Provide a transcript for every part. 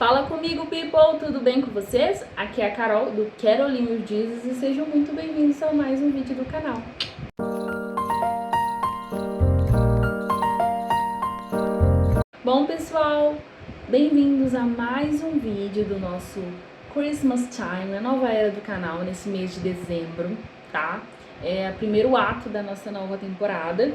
Fala comigo, people! Tudo bem com vocês? Aqui é a Carol do Caroline with Jesus e sejam muito bem-vindos a mais um vídeo do canal. Bom, pessoal, bem-vindos a mais um vídeo do nosso Christmas Time, a nova era do canal nesse mês de dezembro, tá? É o primeiro ato da nossa nova temporada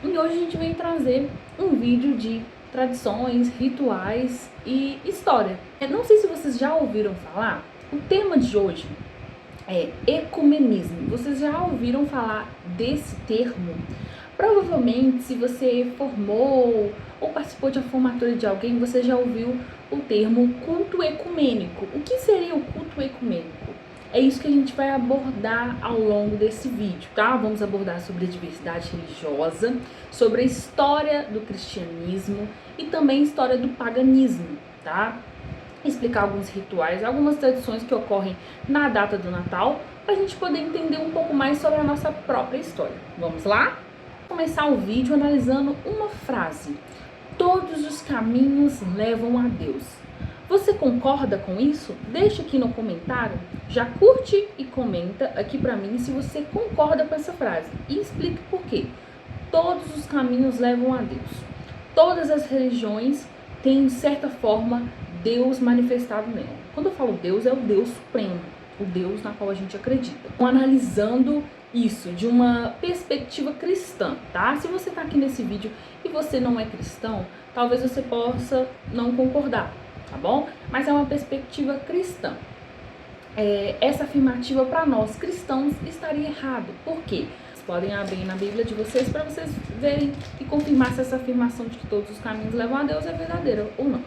e hoje a gente vem trazer um vídeo de tradições, rituais e história. Não sei se vocês já ouviram falar, o tema de hoje é ecumenismo. Vocês já ouviram falar desse termo? Provavelmente, se você formou ou participou de uma formatura de alguém, você já ouviu o termo culto ecumênico. O que seria o culto ecumênico? É isso que a gente vai abordar ao longo desse vídeo, tá? Vamos abordar sobre a diversidade religiosa, sobre a história do cristianismo e também a história do paganismo, tá? Explicar alguns rituais, algumas tradições que ocorrem na data do Natal, para a gente poder entender um pouco mais sobre a nossa própria história. Vamos lá? Vou começar o vídeo analisando uma frase. Todos os caminhos levam a Deus. Você concorda com isso? Deixa aqui no comentário, já curte e comenta aqui pra mim se você concorda com essa frase e explique por quê. Todos os caminhos levam a Deus. Todas as religiões têm, de certa forma, Deus manifestado nela. Quando eu falo Deus, é o Deus supremo, o Deus na qual a gente acredita. Então, analisando isso de uma perspectiva cristã, tá? Se você tá aqui nesse vídeo e você não é cristão, talvez você possa não concordar, tá bom? Mas é uma perspectiva cristã. Essa afirmativa para nós cristãos estaria errado. Por quê? Vocês podem abrir na Bíblia de vocês para vocês verem e confirmar se essa afirmação de que todos os caminhos levam a Deus é verdadeira ou não.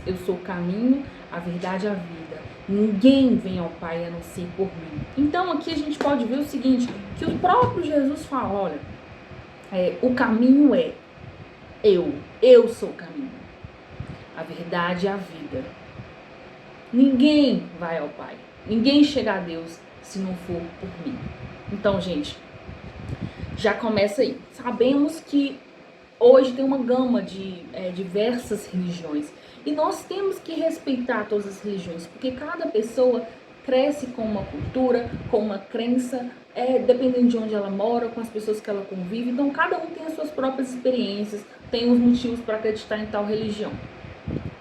Eu sou o caminho, a verdade e a vida. Ninguém vem ao Pai a não ser por mim. Então aqui a gente pode ver o seguinte, que o próprio Jesus fala, olha, o caminho é eu sou o caminho, a verdade e a vida. Ninguém vai ao Pai, ninguém chega a Deus se não for por mim. Então, gente, já começa aí. Sabemos que hoje tem uma gama de diversas religiões e nós temos que respeitar todas as religiões, porque cada pessoa cresce com uma cultura, com uma crença, dependendo de onde ela mora, com as pessoas que ela convive. Então, cada um tem as suas próprias experiências, tem os motivos para acreditar em tal religião.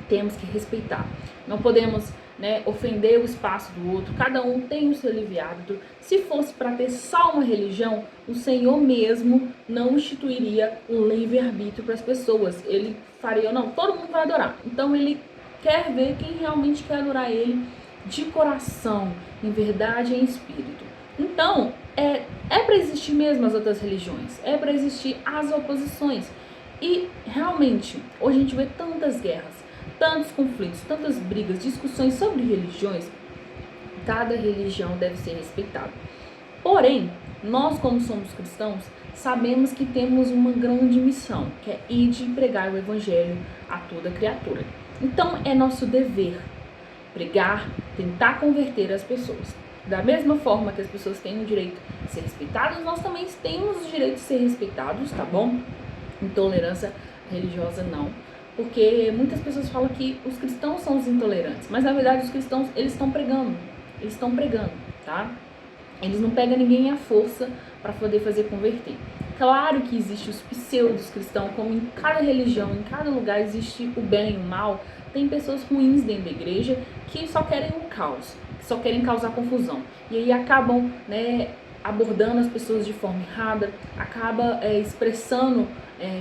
Temos que respeitar. Não podemos, ofender o espaço do outro. Cada um tem o seu livre-arbítrio. Se fosse para ter só uma religião, o Senhor mesmo não instituiria um livre-arbítrio para as pessoas. Ele faria, não, todo mundo vai adorar. Então ele quer ver quem realmente quer adorar ele de coração, em verdade e em espírito. Então, é para existir mesmo as outras religiões. É para existir as oposições. E realmente, hoje a gente vê tantas guerras, tantos conflitos, tantas brigas, discussões sobre religiões. Cada religião deve ser respeitada. Porém, nós como somos cristãos, sabemos que temos uma grande missão, que é ir de pregar o evangelho a toda criatura. Então é nosso dever pregar, tentar converter as pessoas. Da mesma forma que as pessoas têm o direito de ser respeitadas, nós também temos o direito de ser respeitados, tá bom? Intolerância religiosa não. Porque muitas pessoas falam que os cristãos são os intolerantes, mas na verdade os cristãos, eles estão pregando, tá? Eles não pegam ninguém à força para poder fazer converter. Claro que existe os pseudos cristãos, como em cada religião, em cada lugar existe o bem e o mal. Tem pessoas ruins dentro da igreja que só querem o caos, que só querem causar confusão. E aí acabam, abordando as pessoas de forma errada, acaba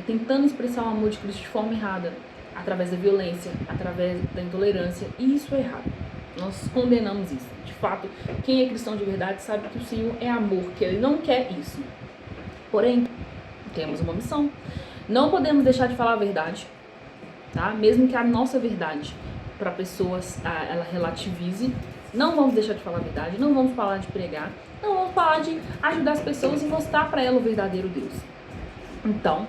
tentando expressar o amor de Cristo de forma errada, através da violência, através da intolerância, e isso é errado. Nós condenamos isso. De fato, quem é cristão de verdade sabe que o Senhor é amor, que Ele não quer isso. Porém, temos uma missão. Não podemos deixar de falar a verdade, tá? Mesmo que a nossa verdade para pessoas ela relativize, não vamos deixar de falar a verdade, não vamos parar de pregar, não vamos parar de ajudar as pessoas e mostrar para elas o verdadeiro Deus. Então,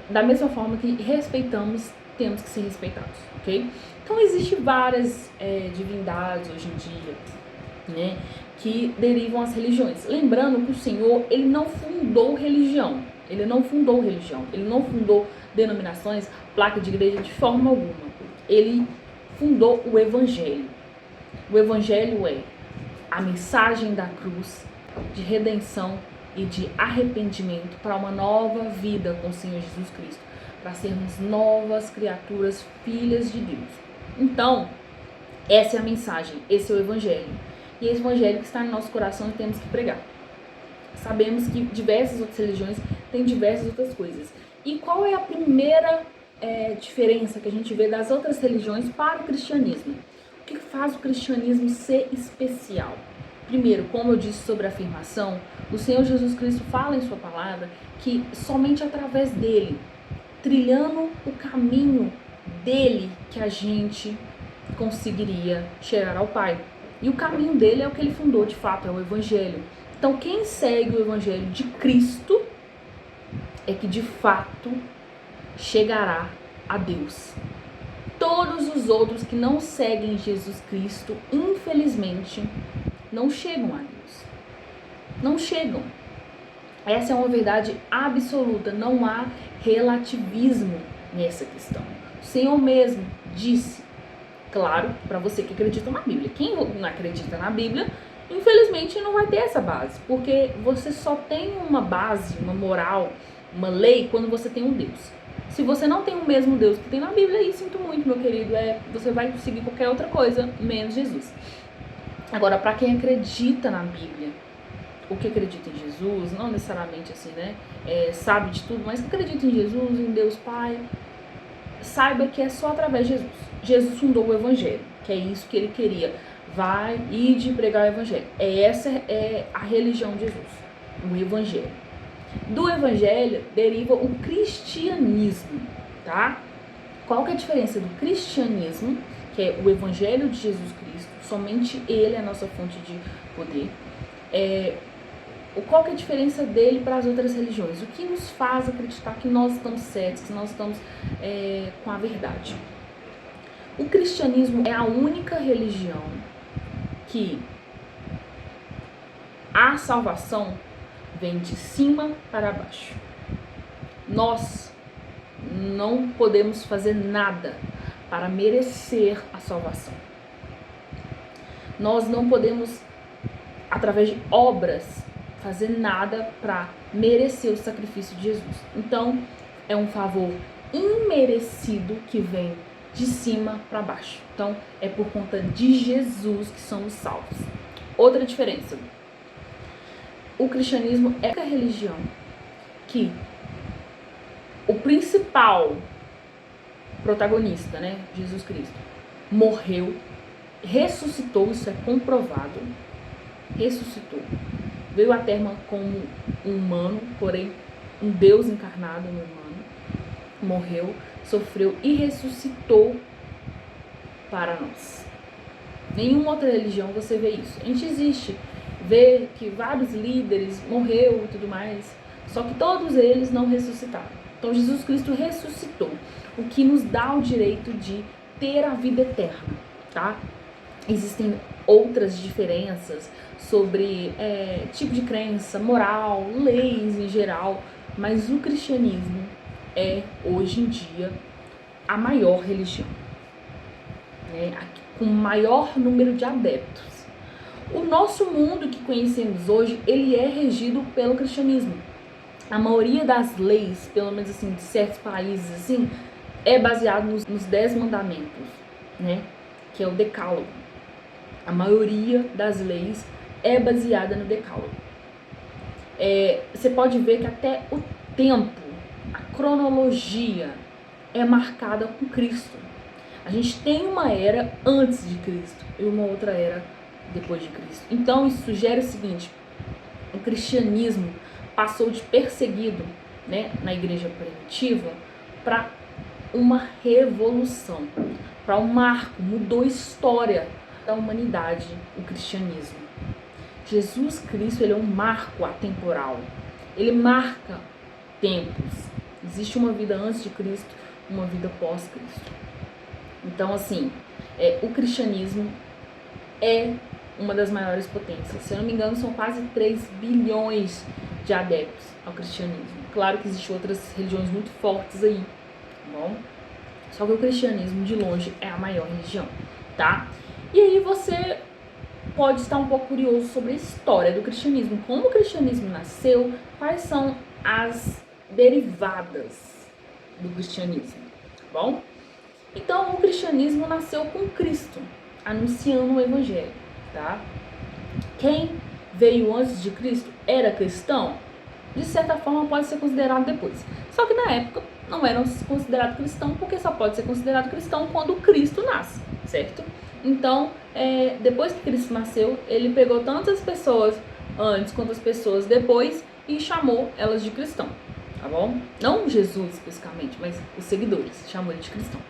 da mesma forma que respeitamos, temos que ser respeitados, ok? Então, existem várias divindades hoje em dia, que derivam as religiões. Lembrando que o Senhor, Ele não fundou religião, Ele não fundou denominações, placa de igreja de forma alguma. Ele fundou o Evangelho. O Evangelho é a mensagem da cruz, de redenção e de arrependimento para uma nova vida com o Senhor Jesus Cristo, para sermos novas criaturas, filhas de Deus. Então, essa é a mensagem, esse é o Evangelho. E esse Evangelho que está no nosso coração e temos que pregar. Sabemos que diversas outras religiões têm diversas outras coisas. E qual é a primeira diferença que a gente vê das outras religiões para o cristianismo? O que faz o cristianismo ser especial? Primeiro, como eu disse sobre a afirmação, o Senhor Jesus Cristo fala em sua palavra que somente através dele, trilhando o caminho dele, que a gente conseguiria chegar ao Pai. E o caminho dele é o que ele fundou, de fato, é o Evangelho. Então, quem segue o Evangelho de Cristo é que, de fato, chegará a Deus. Todos os outros que não seguem Jesus Cristo, infelizmente, não chegam a Deus. Não chegam. Essa é uma verdade absoluta. Não há relativismo nessa questão. O Senhor mesmo disse, claro, para você que acredita na Bíblia. Quem não acredita na Bíblia, infelizmente não vai ter essa base. Porque você só tem uma base, uma moral, uma lei, quando você tem um Deus. Se você não tem o mesmo Deus que tem na Bíblia, aí sinto muito, meu querido, você vai seguir qualquer outra coisa, menos Jesus. Agora, para quem acredita na Bíblia, ou que acredita em Jesus, não necessariamente assim, né, sabe de tudo, mas que acredita em Jesus, em Deus Pai, saiba que é só através de Jesus. Jesus fundou o Evangelho, que é isso que ele queria. Vai, ide pregar o Evangelho. Essa é a religião de Jesus, o Evangelho. Do Evangelho deriva o cristianismo, tá? Qual que é a diferença do cristianismo, que é o Evangelho de Jesus Cristo, somente ele é a nossa fonte de poder. Qual que é a diferença dele para as outras religiões? O que nos faz acreditar que nós estamos certos, que nós estamos com a verdade? O cristianismo é a única religião que a salvação vem de cima para baixo. Nós não podemos fazer nada para merecer a salvação. Nós não podemos, através de obras, fazer nada para merecer o sacrifício de Jesus. Então, é um favor imerecido que vem de cima para baixo. Então, é por conta de Jesus que somos salvos. Outra diferença. O cristianismo é a religião que o principal protagonista, né, Jesus Cristo, morreu, ressuscitou, isso é comprovado, ressuscitou, veio à Terra como um humano, porém um Deus encarnado no humano, morreu, sofreu e ressuscitou para nós. Nenhuma outra religião você vê isso. A gente existe, vê que vários líderes morreram e tudo mais, só que todos eles não ressuscitaram. Então Jesus Cristo ressuscitou, o que nos dá o direito de ter a vida eterna, tá? Existem outras diferenças sobre tipo de crença, moral, leis em geral, mas o cristianismo é, hoje em dia, a maior religião, né? Com maior número de adeptos. O nosso mundo que conhecemos hoje, ele é regido pelo cristianismo. A maioria das leis, pelo menos assim, de certos países, assim, é baseado nos 10 mandamentos, né? Que é o decálogo. A maioria das leis é baseada no decálogo. Você pode ver que até o tempo, a cronologia é marcada com Cristo. A gente tem uma era antes de Cristo e uma outra era depois de Cristo. Então isso sugere o seguinte: o cristianismo passou de perseguido, né, na igreja primitiva para uma revolução, para um marco, mudou a história da humanidade, o cristianismo. Jesus Cristo, ele é um marco atemporal, ele marca tempos. Existe uma vida antes de Cristo, uma vida pós-Cristo. Então, assim, o cristianismo é uma das maiores potências. Se eu não me engano, são quase 3 bilhões de adeptos ao cristianismo. Claro que existem outras religiões muito fortes aí, tá bom? Só que o cristianismo, de longe, é a maior religião, tá? E aí você pode estar um pouco curioso sobre a história do cristianismo. Como o cristianismo nasceu, quais são as derivadas do cristianismo, tá bom? Então, o cristianismo nasceu com Cristo, anunciando o evangelho, tá? Quem veio antes de Cristo era cristão? De certa forma pode ser considerado depois. Só que na época não era considerado cristão, porque só pode ser considerado cristão quando Cristo nasce, certo? Então, depois que Cristo nasceu, ele pegou tantas pessoas antes quanto as pessoas depois e chamou elas de cristão, tá bom? Não Jesus especificamente, mas os seguidores, chamou ele de cristão.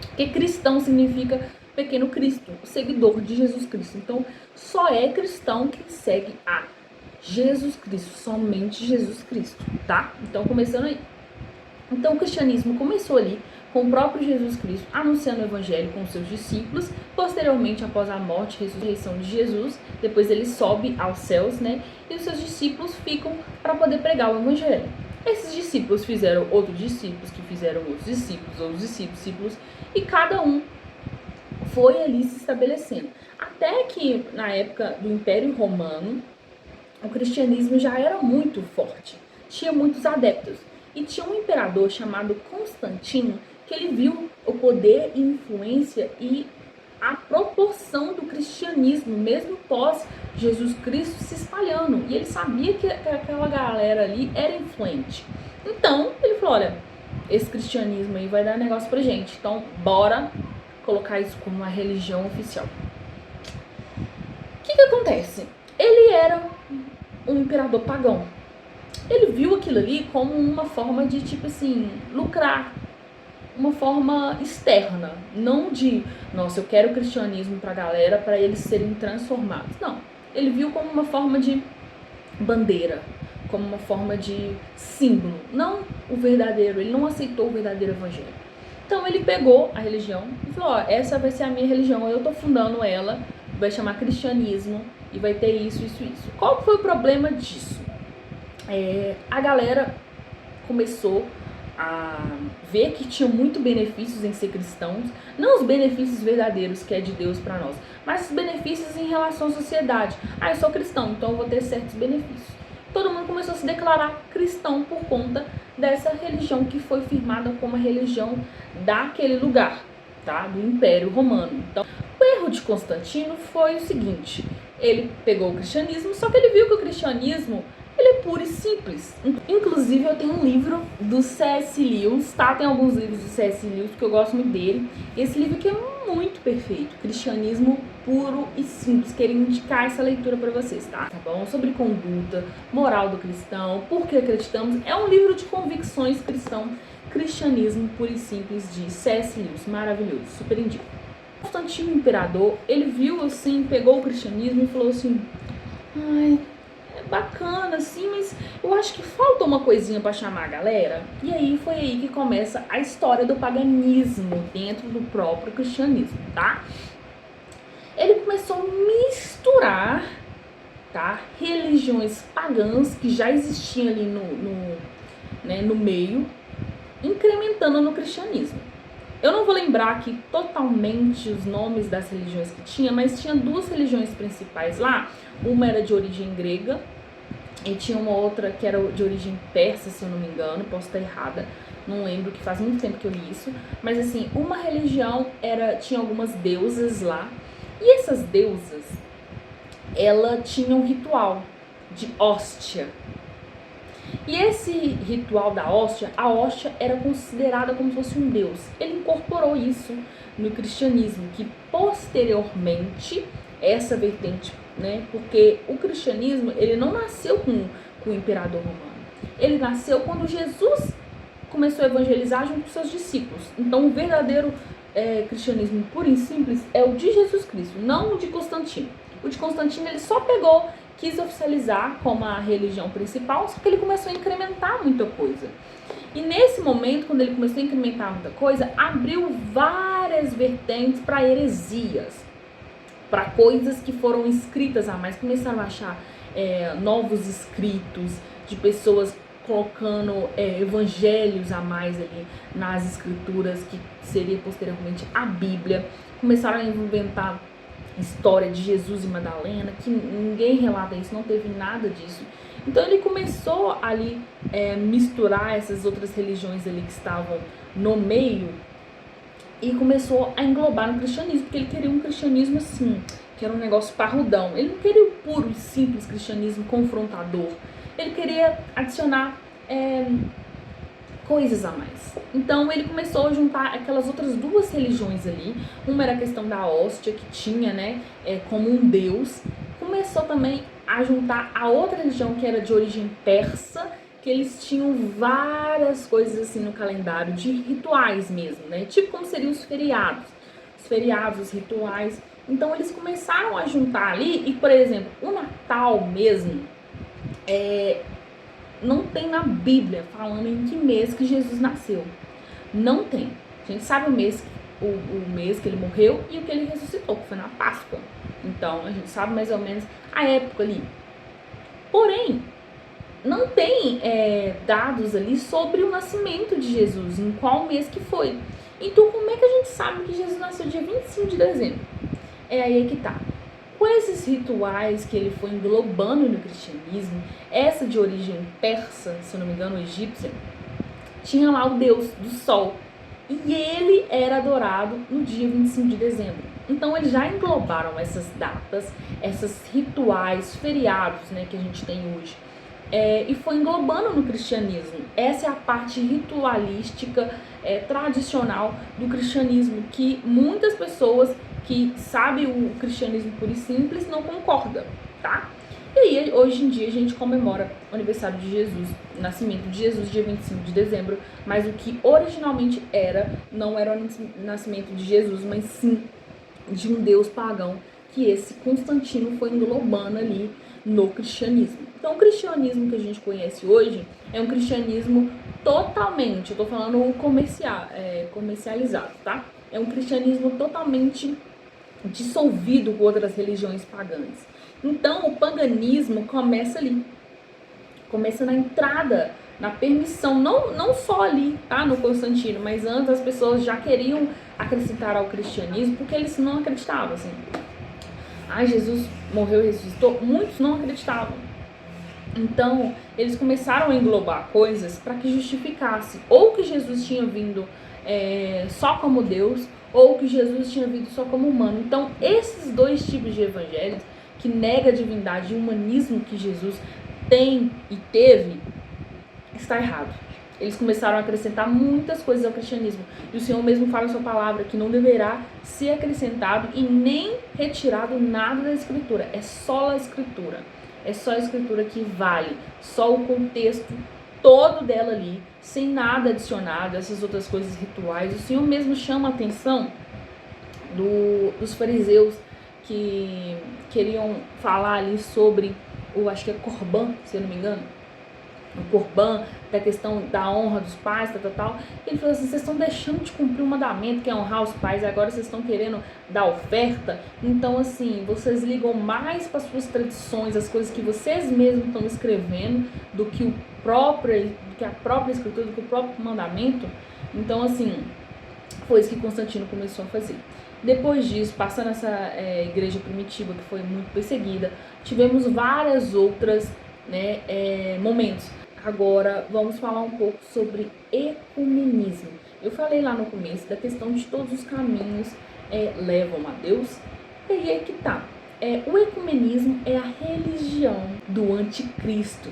Porque cristão significa pequeno Cristo, o seguidor de Jesus Cristo. Então, só é cristão quem segue a Jesus Cristo, somente Jesus Cristo, tá? Então, começando aí. Então, o cristianismo começou ali com o próprio Jesus Cristo anunciando o evangelho com os seus discípulos. Posteriormente, após a morte e ressurreição de Jesus, depois ele sobe aos céus, né? E os seus discípulos ficam para poder pregar o evangelho. Esses discípulos fizeram outros discípulos, que fizeram outros discípulos, e cada um foi ali se estabelecendo. Até que, na época do Império Romano, o cristianismo já era muito forte, tinha muitos adeptos. E tinha um imperador chamado Constantino, que ele viu o poder e influência e a proporção do cristianismo, mesmo pós Jesus Cristo se espalhando. E ele sabia que aquela galera ali era influente. Então, ele falou, olha, esse cristianismo aí vai dar negócio pra gente. Então, bora colocar isso como uma religião oficial. O que acontece? Ele era um imperador pagão. Ele viu aquilo ali como uma forma de, tipo assim, lucrar. Uma forma externa. Não de, nossa, eu quero o cristianismo pra galera, pra eles serem transformados. Não. Ele viu como uma forma de bandeira. Como uma forma de símbolo. Não o verdadeiro. Ele não aceitou o verdadeiro evangelho. Então ele pegou a religião e falou, ó, essa vai ser a minha religião. Eu tô fundando ela. Vai chamar cristianismo. E vai ter isso. Qual foi o problema disso? A galera começou a ver que tinha muito benefícios em ser cristãos, não os benefícios verdadeiros que é de Deus para nós, mas os benefícios em relação à sociedade. Eu sou cristão, então eu vou ter certos benefícios. Todo mundo começou a se declarar cristão por conta dessa religião que foi firmada como a religião daquele lugar, tá? Do Império Romano. Então, o erro de Constantino foi o seguinte, ele pegou o cristianismo, só que ele viu que o cristianismo ele é puro e simples. Inclusive, eu tenho um livro do C.S. Lewis, tá? Tem alguns livros do C.S. Lewis que eu gosto muito dele. Esse livro aqui é muito perfeito. Cristianismo puro e simples. Queria indicar essa leitura pra vocês, tá? Tá bom? Sobre conduta, moral do cristão, por que acreditamos. É um livro de convicções cristão. Cristianismo puro e simples de C.S. Lewis. Maravilhoso. Super indico. Constantino Imperador, ele viu assim, pegou o cristianismo e falou assim, bacana, assim, mas eu acho que falta uma coisinha pra chamar a galera. E aí foi aí que começa a história do paganismo dentro do próprio cristianismo, tá? Ele começou a misturar, tá, religiões pagãs que já existiam ali no meio, incrementando no cristianismo. Eu não vou lembrar aqui totalmente os nomes das religiões que tinha, mas tinha duas religiões principais lá. Uma era de origem grega e tinha uma outra que era de origem persa, se eu não me engano, posso estar errada, não lembro, que faz muito tempo que eu li isso. Mas assim, uma religião tinha algumas deusas lá, e essas deusas, ela tinha um ritual de hóstia. E esse ritual da hóstia, a hóstia era considerada como se fosse um deus. Ele incorporou isso no cristianismo, que posteriormente, essa vertente, né, porque o cristianismo, ele não nasceu com o imperador romano. Ele nasceu quando Jesus começou a evangelizar junto com seus discípulos. Então, o verdadeiro cristianismo puro e simples é o de Jesus Cristo, não o de Constantino. O de Constantino, ele só quis oficializar como a religião principal, só que ele começou a incrementar muita coisa. E nesse momento, quando ele começou a incrementar muita coisa, abriu várias vertentes para heresias, para coisas que foram escritas a mais. Começaram a achar novos escritos de pessoas colocando evangelhos a mais ali nas escrituras, que seria posteriormente a Bíblia. Começaram a inventar história de Jesus e Madalena, que ninguém relata isso, não teve nada disso. Então ele começou ali misturar essas outras religiões ali que estavam no meio e começou a englobar no cristianismo, porque ele queria um cristianismo assim, que era um negócio parrudão. Ele não queria o puro e simples cristianismo confrontador. Ele queria adicionar coisas a mais. Então ele começou a juntar aquelas outras duas religiões ali. Uma era a questão da hóstia, que tinha, né, como um deus. Começou também a juntar a outra religião, que era de origem persa, que eles tinham várias coisas assim no calendário, de rituais mesmo, né? Tipo como seriam os feriados, os rituais. Então eles começaram a juntar ali, e por exemplo, o Natal mesmo, não tem na Bíblia falando em que mês que Jesus nasceu. Não tem. A gente sabe o mês que ele morreu e o que ele ressuscitou, que foi na Páscoa. Então a gente sabe mais ou menos a época ali. Porém, não tem dados ali sobre o nascimento de Jesus, em qual mês que foi. Então como é que a gente sabe que Jesus nasceu dia 25 de dezembro? É aí que tá. Com esses rituais que ele foi englobando no cristianismo, essa de origem persa, se eu não me engano, egípcia, tinha lá o deus do sol. E ele era adorado no dia 25 de dezembro. Então eles já englobaram essas datas, esses rituais, feriados, né, que a gente tem hoje. E foi englobando no cristianismo. Essa é a parte ritualística, tradicional do cristianismo, que muitas pessoas que sabem o cristianismo puro e simples não concordam, tá? E aí, hoje em dia, a gente comemora o aniversário de Jesus, o nascimento de Jesus, dia 25 de dezembro, mas o que originalmente não era o nascimento de Jesus, mas sim de um deus pagão, que esse Constantino foi englobando ali no cristianismo. Então, o cristianismo que a gente conhece hoje é um cristianismo totalmente, eu tô falando comercializado, tá? É um cristianismo totalmente dissolvido com outras religiões pagãs. Então, o paganismo começa ali, começa na entrada, na permissão, não só ali, tá, no Constantino, mas antes as pessoas já queriam acrescentar ao cristianismo, porque eles não acreditavam, assim. Jesus morreu e ressuscitou, muitos não acreditavam. Então, eles começaram a englobar coisas para que justificasse ou que Jesus tinha vindo só como Deus, ou que Jesus tinha vindo só como humano. Então, esses dois tipos de evangelhos, que nega a divindade e o humanismo que Jesus tem e teve, está errado. Eles começaram a acrescentar muitas coisas ao cristianismo. E o Senhor mesmo fala em sua palavra que não deverá ser acrescentado e nem retirado nada da Escritura. É só a Escritura. É só a Escritura que vale. Só o contexto todo dela ali, sem nada adicionado, essas outras coisas rituais. O Senhor mesmo chama a atenção dos fariseus que queriam falar ali sobre acho que é Corban, se eu não me engano, o Corban, da questão da honra dos pais, tal. Ele falou assim, vocês estão deixando de cumprir o mandamento, que é honrar os pais, agora vocês estão querendo dar oferta. Então, assim, vocês ligam mais para as suas tradições, as coisas que vocês mesmos estão escrevendo, do que a própria escritura, do que o próprio mandamento. Então, assim, foi isso que Constantino começou a fazer. Depois disso, passando essa igreja primitiva, que foi muito perseguida, tivemos várias outras momentos. Agora, vamos falar um pouco sobre ecumenismo. Eu falei lá no começo da questão de todos os caminhos levam a Deus. E aí é que tá. O ecumenismo é a religião do anticristo.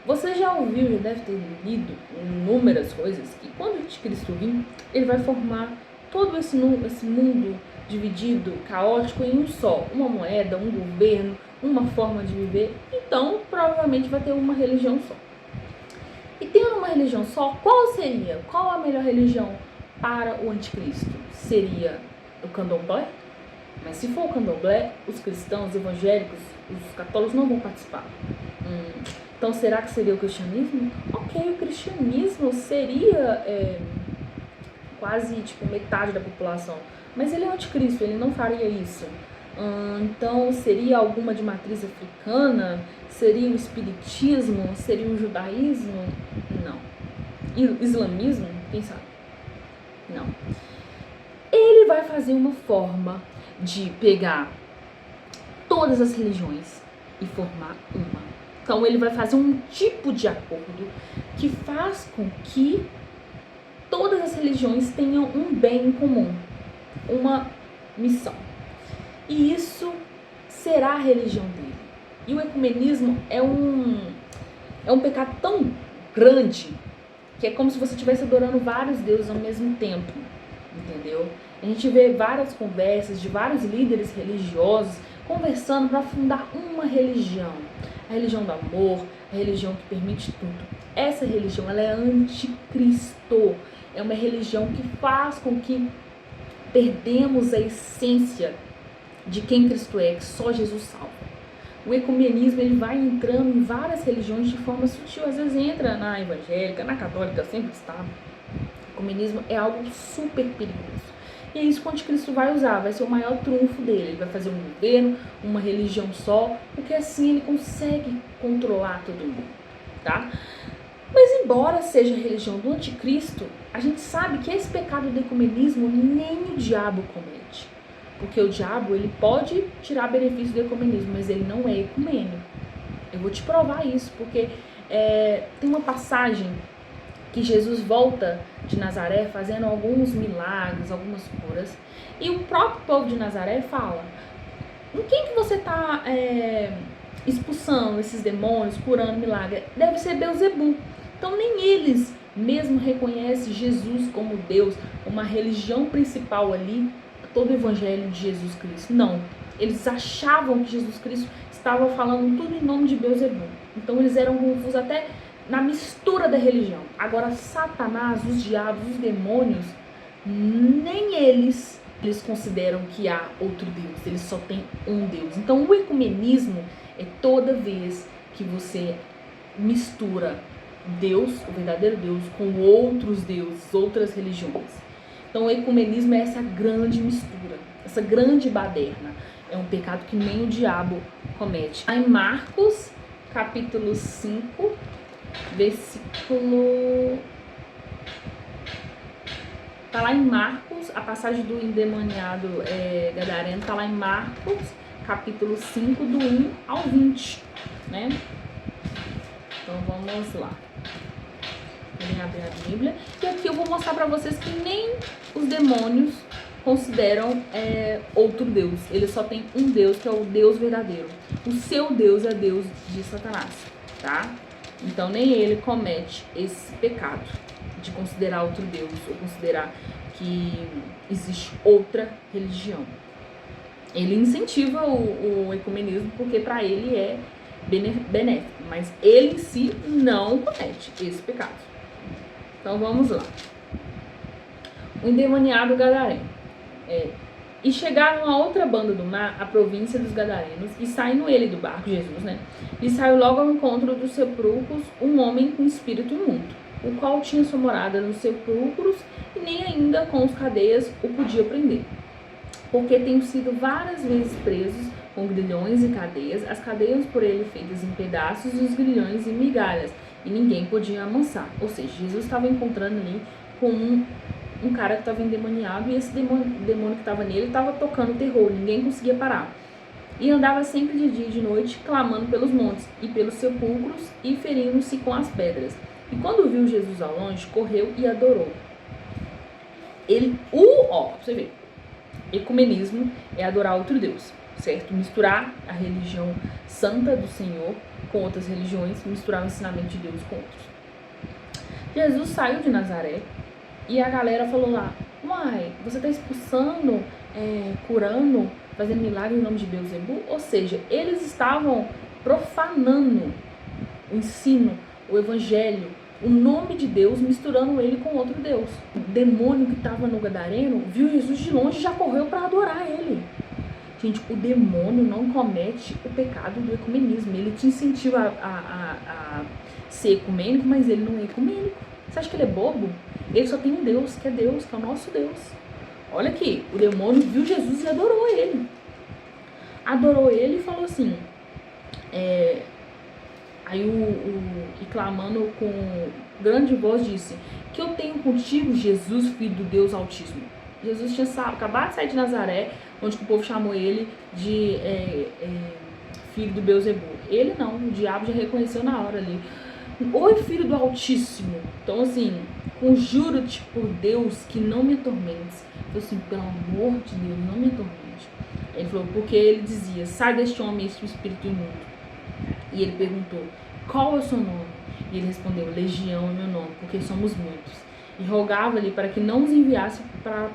Você já ouviu, já deve ter lido inúmeras coisas, que quando o anticristo vir, ele vai formar todo esse mundo dividido, caótico, em um só. Uma moeda, um governo, uma forma de viver. Então, provavelmente vai ter uma religião só. E tendo uma religião só, qual a melhor religião para o anticristo? Seria o candomblé? Mas se for o candomblé, os cristãos, os evangélicos, os católicos não vão participar. Então será que seria o cristianismo? Ok, o cristianismo seria quase tipo metade da população. Mas ele é o anticristo, ele não faria isso. Então seria alguma de matriz africana? Seria o espiritismo? Seria o judaísmo? Não. E o islamismo? Quem sabe? Não. Ele vai fazer uma forma de pegar todas as religiões e formar uma. Então ele vai fazer um tipo de acordo que faz com que todas as religiões tenham um bem em comum, uma missão. E isso será a religião dele. E o ecumenismo é um pecado tão grande que é como se você estivesse adorando vários deuses ao mesmo tempo, entendeu? A gente vê várias conversas de vários líderes religiosos conversando para fundar uma religião. A religião do amor, a religião que permite tudo. Essa religião, ela é anticristo. É uma religião que faz com que perdemos a essência de quem Cristo é, que só Jesus salva. O ecumenismo, ele vai entrando em várias religiões de forma sutil. Às vezes entra na evangélica, na católica, sempre está. O ecumenismo é algo super perigoso. E é isso que o anticristo vai usar, vai ser o maior trunfo dele. Ele vai fazer um governo, uma religião só, porque assim ele consegue controlar todo mundo, tá? Mas embora seja a religião do anticristo, a gente sabe que esse pecado do ecumenismo nem o diabo comete. Porque o diabo, ele pode tirar benefício do ecumenismo, mas ele não é ecumênico. Eu vou te provar isso, porque tem uma passagem que Jesus volta de Nazaré fazendo alguns milagres, algumas curas, e o próprio povo de Nazaré fala: em quem que você está expulsando esses demônios, curando milagre? Deve ser Beelzebul. Então nem eles mesmo reconhecem Jesus como Deus, uma religião principal ali, todo o evangelho de Jesus Cristo. Não, eles achavam que Jesus Cristo estava falando tudo em nome de Beelzebul. Então eles eram confusos até na mistura da religião. Agora Satanás, os diabos, os demônios, nem eles consideram que há outro Deus, eles só têm um Deus. Então o ecumenismo é toda vez que você mistura Deus, o verdadeiro Deus, com outros deuses, outras religiões. Então o ecumenismo é essa grande mistura, essa grande baderna. É um pecado que nem o diabo comete. Aí em Marcos, capítulo 5, versículo... Tá lá em Marcos, a passagem do endemoniado gadareno tá lá em Marcos, capítulo 5, do 1 ao 20, né? Então vamos lá. Vou abrir a Bíblia. E aqui eu vou mostrar pra vocês que nem os demônios consideram outro Deus. Eles só tem um Deus, que é o Deus verdadeiro. O seu Deus é Deus de Satanás, tá? Então nem ele comete esse pecado de considerar outro Deus ou considerar que existe outra religião. Ele incentiva o ecumenismo porque para ele é benéfico, mas ele em si não comete esse pecado. Então vamos lá. O endemoniado gadareno. E chegaram a outra banda do mar, a província dos Gadarenos, e saindo ele do barco, Jesus, né? E saiu logo ao encontro dos sepulcros um homem com espírito imundo, o qual tinha sua morada nos sepulcros e nem ainda com os cadeias o podia prender. Porque tem sido várias vezes presos com grilhões e cadeias, as cadeias por ele feitas em pedaços e os grilhões em migalhas, e ninguém podia amansar. Ou seja, Jesus estava encontrando ali com um cara que estava endemoniado, e esse demônio que estava nele estava tocando terror, ninguém conseguia parar. E andava sempre de dia e de noite, clamando pelos montes e pelos sepulcros e ferindo-se com as pedras. E quando viu Jesus ao longe, correu e adorou. Você vê, ecumenismo é adorar outro Deus, certo? Misturar a religião santa do Senhor com outras religiões, misturar o ensinamento de Deus com outros. Jesus saiu de Nazaré e a galera falou lá: uai, você está expulsando, curando, fazendo milagre em nome de Beelzebul? Ou seja, eles estavam profanando o ensino, o evangelho, o nome de Deus, misturando ele com outro Deus. O demônio que estava no gadareno viu Jesus de longe e já correu para adorar ele. Gente, o demônio não comete o pecado do ecumenismo. Ele te incentiva a ser ecumênico, mas ele não é ecumênico. Você acha que ele é bobo? Ele só tem um Deus, que é o nosso Deus. Olha aqui, o demônio viu Jesus e adorou ele. adorou ele e falou assim, aí e clamando com grande voz disse, que eu tenho contigo, Jesus, filho do Deus Altíssimo. Jesus tinha acabado de sair de Nazaré, onde o povo chamou ele de filho do Beelzebul. Ele não, o diabo já reconheceu na hora ali. Oi, filho do Altíssimo. Então, assim, conjuro-te por Deus que não me atormentes. Então, assim, pelo amor de Deus, não me atormente. Ele falou, porque ele dizia, sai deste homem, este espírito imundo. E ele perguntou, qual é o seu nome? E ele respondeu, Legião é meu nome, porque somos muitos. E rogava-lhe para que não os enviasse para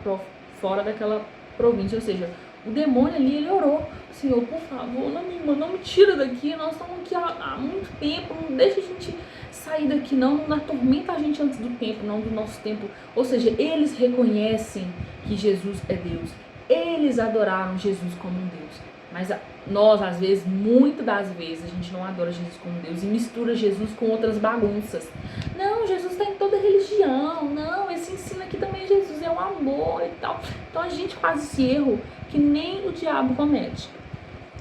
fora daquela província. Ou seja, o demônio ali, ele orou, Senhor, por favor, não me tira daqui, nós estamos aqui há muito tempo, não deixa a gente sair daqui não atormenta a gente antes do tempo, não do nosso tempo. Ou seja, eles reconhecem que Jesus é Deus, eles adoraram Jesus como um Deus. Mas nós, às vezes, muitas das vezes, a gente não adora Jesus como Deus e mistura Jesus com outras bagunças. Não, Jesus está em toda religião. Não, esse ensino aqui também, Jesus é o amor e tal. Então a gente faz esse erro que nem o diabo comete.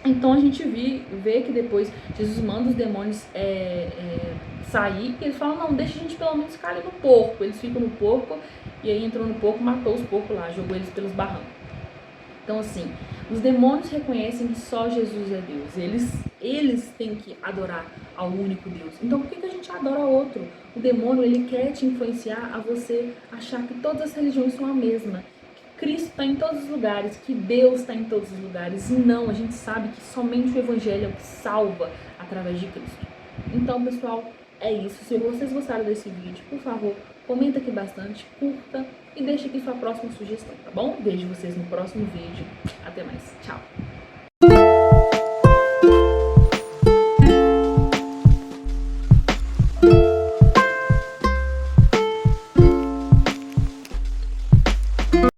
Então a gente vê que depois Jesus manda os demônios sair e eles falam, não, deixa a gente pelo menos ficar ali no porco. Eles ficam no porco e aí entrou no porco, matou os porcos lá, jogou eles pelos barrancos. Então, assim, os demônios reconhecem que só Jesus é Deus. Eles têm que adorar ao único Deus. Então, por que a gente adora outro? O demônio, ele quer te influenciar a você achar que todas as religiões são a mesma. Que Cristo está em todos os lugares, que Deus está em todos os lugares. E não, a gente sabe que somente o Evangelho é o que salva através de Cristo. Então, pessoal, é isso. Se vocês gostaram desse vídeo, por favor, comenta aqui bastante, curta e deixa aqui sua próxima sugestão, tá bom? Vejo vocês no próximo vídeo. Até mais. Tchau!